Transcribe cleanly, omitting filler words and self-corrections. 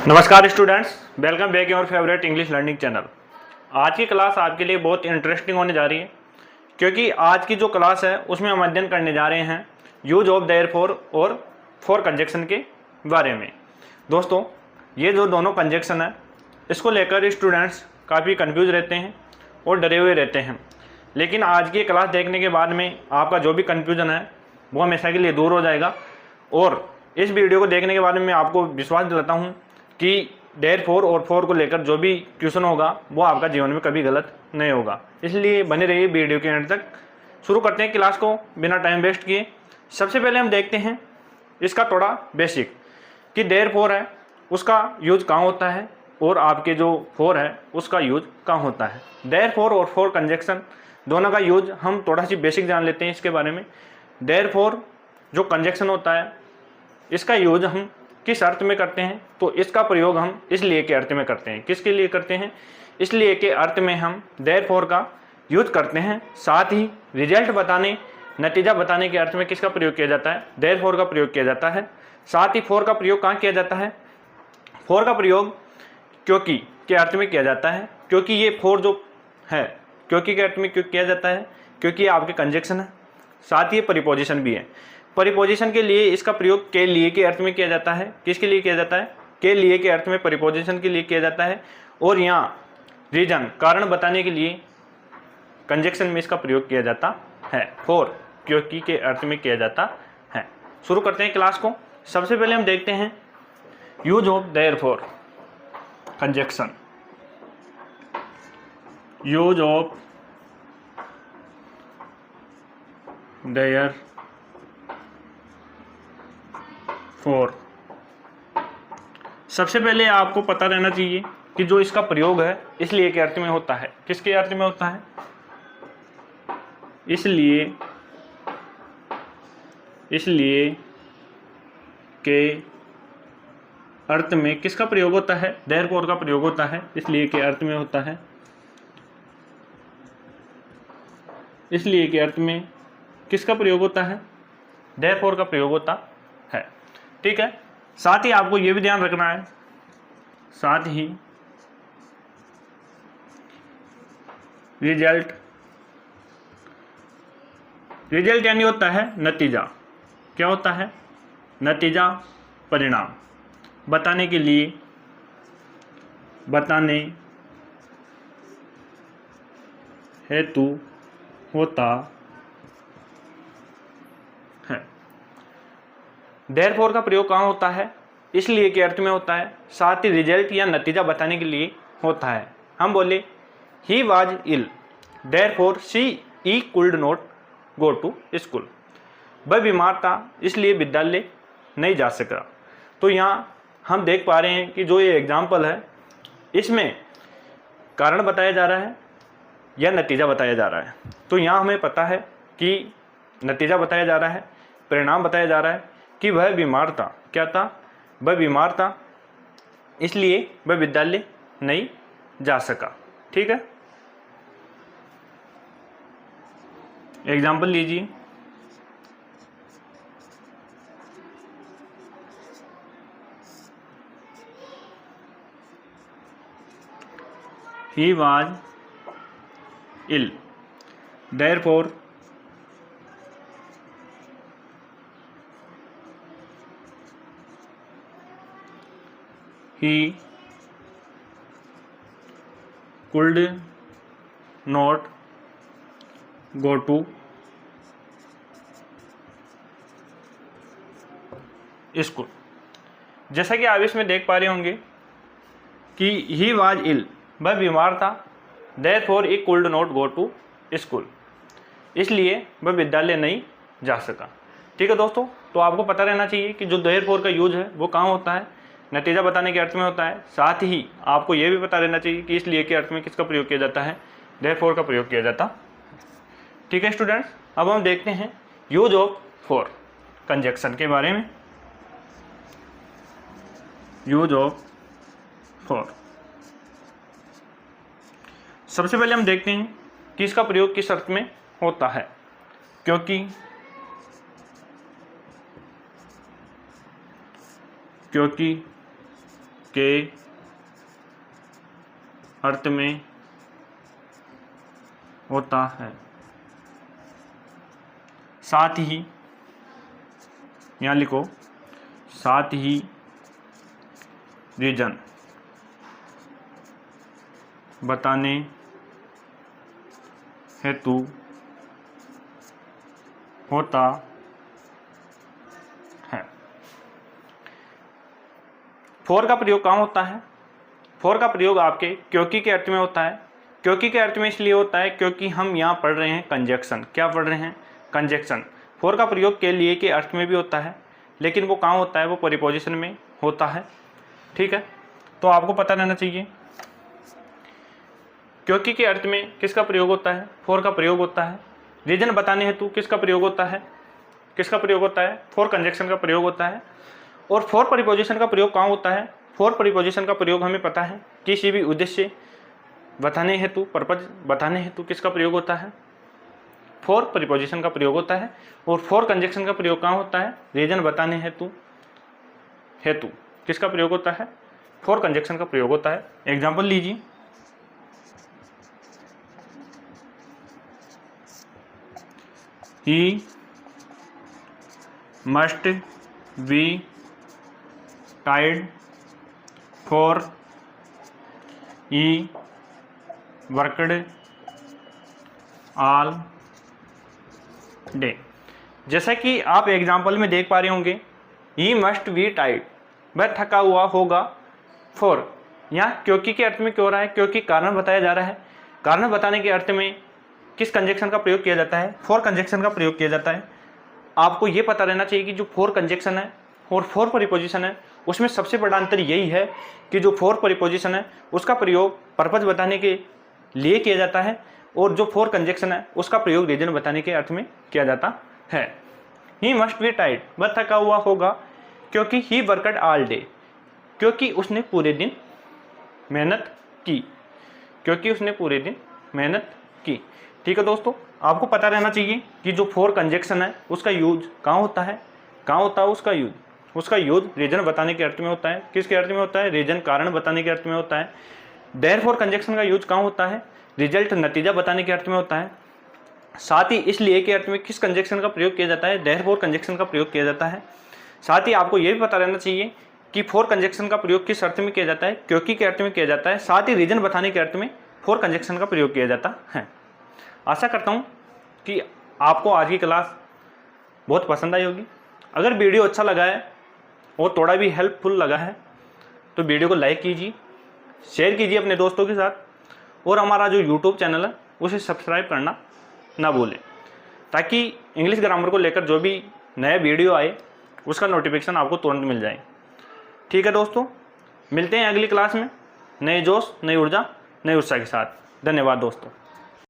नमस्कार students, welcome back your favourite English learning channel. आज की क्लास आपके लिए बहुत इंटरेस्टिंग होने जा रही है, क्योंकि आज की जो क्लास है उसमें हम अध्ययन करने जा रहे हैं यूज ऑफ देयरफॉर और फॉर कंजक्शन के बारे में। दोस्तों, ये जो दोनों कंजक्शन है इसको लेकर स्टूडेंट्स काफ़ी कंफ्यूज रहते हैं और डरे हुए रहते हैं, लेकिन आज की क्लास देखने के बाद में आपका जो भी कन्फ्यूजन है वो हमेशा के लिए दूर हो जाएगा। और इस वीडियो को देखने के बाद में मैं आपको विश्वास दिलाता हूँ कि देयरफॉर और फॉर को लेकर जो भी क्वेश्चन होगा वो आपका जीवन में कभी गलत नहीं होगा। इसलिए बने रहिए वीडियो के एंड तक। शुरू करते हैं क्लास को बिना टाइम वेस्ट किए। सबसे पहले हम देखते हैं इसका थोड़ा बेसिक कि देयरफॉर है उसका यूज कहाँ होता है और आपके जो फॉर है उसका यूज कहाँ होता है। देयरफॉर और फॉर कंजक्शन दोनों का यूज हम थोड़ा सी बेसिक जान लेते हैं इसके बारे में। देयरफॉर जो कंजक्शन होता है इसका यूज हम किस अर्थ में करते हैं, तो इसका प्रयोग हम इसलिए के अर्थ में करते हैं। किसके लिए करते हैं? इसलिए के अर्थ में हम देयरफॉर का यूज करते हैं। साथ ही रिजल्ट बताने, नतीजा बताने के अर्थ में किसका प्रयोग किया जाता है? देयरफॉर का प्रयोग किया जाता है। साथ ही फॉर का प्रयोग कहाँ किया जाता है? फॉर का प्रयोग क्योंकि के अर्थ में किया जाता है। क्योंकि ये फॉर जो है क्योंकि के अर्थ में क्यों किया जाता है? क्योंकि ये आपके कंजक्शन है, साथ ही प्रीपोजिशन भी है। प्रीपोजिशन के लिए इसका प्रयोग के लिए के अर्थ में किया जाता है। किसके लिए किया जाता है? के लिए के अर्थ में प्रीपोजिशन के लिए किया जाता है। और यहाँ रीजन, कारण बताने के लिए कंजक्शन में इसका प्रयोग किया जाता है। फॉर क्योंकि के अर्थ में किया जाता है। शुरू करते हैं क्लास को। सबसे पहले हम देखते हैं use of therefore conjunction. Use of their for. सबसे पहले आपको पता रहना चाहिए कि जो इसका प्रयोग है इसलिए के अर्थ में होता है। किसके अर्थ में होता है? इसलिए के अर्थ में किसका प्रयोग होता है? देयरफॉर का प्रयोग होता है। इसलिए के अर्थ में होता है। इसलिए के अर्थ में किसका प्रयोग होता है? देयरफॉर का प्रयोग होता है। ठीक है। साथ ही आपको यह भी ध्यान रखना है, साथ ही रिजल्ट यानी होता है नतीजा। क्या होता है? नतीजा, परिणाम बताने के लिए, बताने हेतु होता है। देयरफॉर का प्रयोग कहाँ होता है? इसलिए के अर्थ में होता है। साथ ही रिजल्ट या नतीजा बताने के लिए होता है। हम बोले he was ill therefore he could not go to school. वह बीमार था इसलिए विद्यालय नहीं जा सका। तो यहाँ हम देख पा रहे हैं कि जो ये एग्जाम्पल है इसमें कारण बताया जा रहा है या नतीजा बताया जा रहा है। तो यहाँ हमें पता है कि नतीजा बताया जा रहा है, परिणाम बताया जा रहा है कि वह बीमार था। क्या था? वह बीमार था इसलिए वह विद्यालय नहीं जा सका। ठीक है। एग्जाम्पल लीजिए। He was ill therefore he could not go to school. जैसा कि आप इसमें देख पा रहे होंगे कि ही वाज इल वह बीमार था, therefore he could not go to school इसलिए वह विद्यालय नहीं जा सका। ठीक है दोस्तों, तो आपको पता रहना चाहिए कि जो देयरफॉर का यूज है वो कहाँ होता है? नतीजा बताने के अर्थ में होता है। साथ ही आपको यह भी पता रहना चाहिए कि इसलिए के अर्थ में किसका प्रयोग किया जाता है? देयरफॉर का प्रयोग किया जाता। ठीक है स्टूडेंट्स, अब हम देखते हैं यूज ऑफ फॉर कंजक्शन के बारे में। यूज ऑफ फॉर, सबसे पहले हम देखते हैं कि इसका प्रयोग किस अर्थ में होता है। क्योंकि के अर्थ में होता है। साथ ही यहाँ लिखो, साथ ही रीजन बताने हेतु होता है। फॉर का प्रयोग कहाँ होता है? फॉर का प्रयोग आपके क्योंकि के अर्थ में होता है। क्योंकि के अर्थ में इसलिए होता है क्योंकि हम यहाँ पढ़ रहे हैं कंजक्शन। क्या पढ़ रहे हैं? कंजक्शन। फॉर का प्रयोग के लिए के अर्थ में भी होता है, लेकिन वो कहाँ होता है? वो प्रीपोजिशन में होता है। ठीक है, तो आपको पता रहना चाहिए क्योंकि के अर्थ में किसका प्रयोग होता है? फॉर का प्रयोग होता है। रीजन बताने हेतु किसका प्रयोग होता है? किसका प्रयोग होता है? फॉर कंजक्शन का प्रयोग होता है। और फॉर प्रीपोजिशन का प्रयोग कहाँ होता है? फॉर प्रीपोजिशन का प्रयोग हमें पता है किसी भी उद्देश्य बताने हेतु, पर्पज बताने हेतु किसका प्रयोग होता है? फॉर प्रीपोजिशन का प्रयोग होता है। और फॉर कंजक्शन का प्रयोग कहाँ होता है? रीजन बताने हेतु किसका प्रयोग होता है? फॉर कंजक्शन का प्रयोग होता है। एग्जाम्पल लीजिए, he must be tied for he worked all day. जैसा कि आप एग्जाम्पल में देख पा रहे होंगे, ही मस्ट बी टाइड, वह थका हुआ होगा। फॉर यहाँ क्योंकि के अर्थ में क्यों हो रहा है? क्योंकि कारण बताया जा रहा है। कारण बताने के अर्थ में किस कंजक्शन का प्रयोग किया जाता है? फॉर कंजक्शन का प्रयोग किया जाता है। आपको ये पता रहना चाहिए कि जो फॉर कंजक्शन है और फॉर प्रीपोजिशन है उसमें सबसे बड़ा अंतर यही है कि जो फॉर प्रीपोजिशन है उसका प्रयोग पर्पज बताने के लिए किया जाता है, और जो फॉर कंजक्शन है उसका प्रयोग रीजन बताने के अर्थ में किया जाता है। ही मस्ट बी टाइड, वह थका हुआ होगा क्योंकि ही वर्कड ऑल डे, क्योंकि उसने पूरे दिन मेहनत की। क्योंकि उसने पूरे दिन मेहनत की। ठीक है दोस्तों, आपको पता रहना चाहिए कि जो फॉर कंजक्शन है उसका यूज कहाँ होता है? कहाँ होता है उसका यूज? उसका यूज रीजन बताने के अर्थ में होता है। किसके अर्थ में होता है? रीजन कारण बताने के अर्थ में होता है। देयरफॉर कंजक्शन का यूज कहाँ होता है? रिजल्ट नतीजा बताने के अर्थ में होता है। साथ ही इसलिए के अर्थ में किस कंजक्शन का प्रयोग किया जाता है? देयरफॉर कंजक्शन का प्रयोग किया जाता है। साथ ही आपको यह भी पता रहना चाहिए कि फॉर कंजक्शन का प्रयोग किस अर्थ में किया जाता है? क्योंकि के अर्थ में किया जाता है। साथ ही रीजन बताने के अर्थ में फॉर कंजक्शन का प्रयोग किया जाता है। आशा करता हूँ कि आपको आज की क्लास बहुत पसंद आई होगी। अगर वीडियो अच्छा लगा है और थोड़ा भी हेल्पफुल लगा है तो वीडियो को लाइक कीजिए, शेयर कीजिए अपने दोस्तों के साथ, और हमारा जो यूट्यूब चैनल है उसे सब्सक्राइब करना ना भूलें, ताकि इंग्लिश ग्रामर को लेकर जो भी नया वीडियो आए उसका नोटिफिकेशन आपको तुरंत मिल जाए। ठीक है दोस्तों, मिलते हैं अगली क्लास में नए जोश, नई ऊर्जा, नए उत्साह के साथ। धन्यवाद दोस्तों।